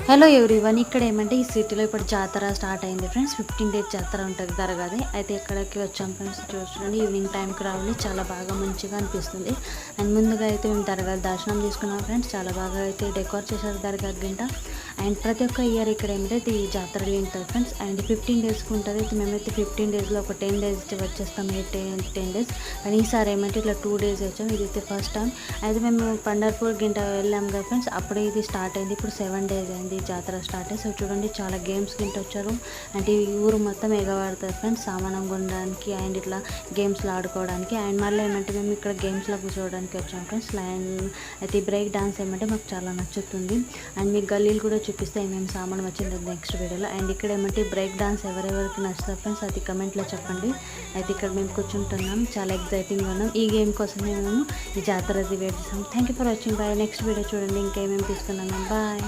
Hello everyone. ఇక్కడ ఏమంటే ఈ సిటీలో ఇప్పుడు జాతర స్టార్ట్ అయింది ఫ్రెండ్స్. 15 డేస్ జాతర ఉంటుంది దర్గాది. అయితే ఇక్కడికి వచ్చాం ఫ్రెండ్స్. చూడండి ఈవినింగ్ టైంకి రావాలి, చాలా బాగా మంచిగా అనిపిస్తుంది. అండ్ ముందుగా అయితే మేము దర్గా దర్శనం తీసుకున్నాం ఫ్రెండ్స్. చాలా బాగా అయితే డెకోర్ చేశారు దర్గా గింట. అండ్ ప్రతి ఒక్క ఇయర్ ఇక్కడ ఏమిటైతే ఈ జాతరలు ఉంటుంది ఫ్రెండ్స్. అండ్ 15 డేస్కి ఉంటుంది. అయితే మేమైతే 15 డేస్లో ఒక 10 డేస్ వచ్చేస్తాం. 10 డేస్ కానీ ఈసారి ఏమంటే ఇట్లా 2 డేస్ వచ్చాం. ఇదైతే ఫస్ట్ టైం. అయితే మేము పండర్పూర్ గింట వెళ్ళాం కదా ఫ్రెండ్స్. అప్పుడే ఇది స్టార్ట్ అయింది. ఇప్పుడు 7 డేస్ అయింది జాతర స్టార్ట్ అయ్యి. సో చూడండి చాలా గేమ్స్ గింట వచ్చారు. అంటే ఈ ఊరు మొత్తం ఎగబడుతుంది ఫ్రెండ్స్, సామానం కొనడానికి అండ్ ఇట్లా గేమ్స్లో ఆడుకోవడానికి. అండ్ మళ్ళీ ఏమంటే మేము ఇక్కడ గేమ్స్లో కూర్చోవడానికి వచ్చాం ఫ్రెండ్స్. అయితే ఈ బ్రేక్ డాన్స్ ఏమంటే మాకు చాలా నచ్చుతుంది. అండ్ మీకు గల్లీలు కూడా చూపిస్తే ఏమేమి సామాన్ వచ్చింది నెక్స్ట్ వీడియోలో. అండ్ ఇక్కడ ఏమంటే బ్రేక్ డాన్స్ ఎవరెవరికి నచ్చుతుంది ఫ్రెండ్స్ అది కమెంట్లో చెప్పండి. అయితే ఇక్కడ మేము కూర్చుంటున్నాం, చాలా ఎగ్జైటింగ్గా ఉన్నాం. ఈ గేమ్ కోసం మేము ఈ జాతరది వెయిట్ చేస్తాం. Thank you for watching. Bye. Next video చూడండి ఇంకేమేమి తీసుకున్నాం. బాయ్.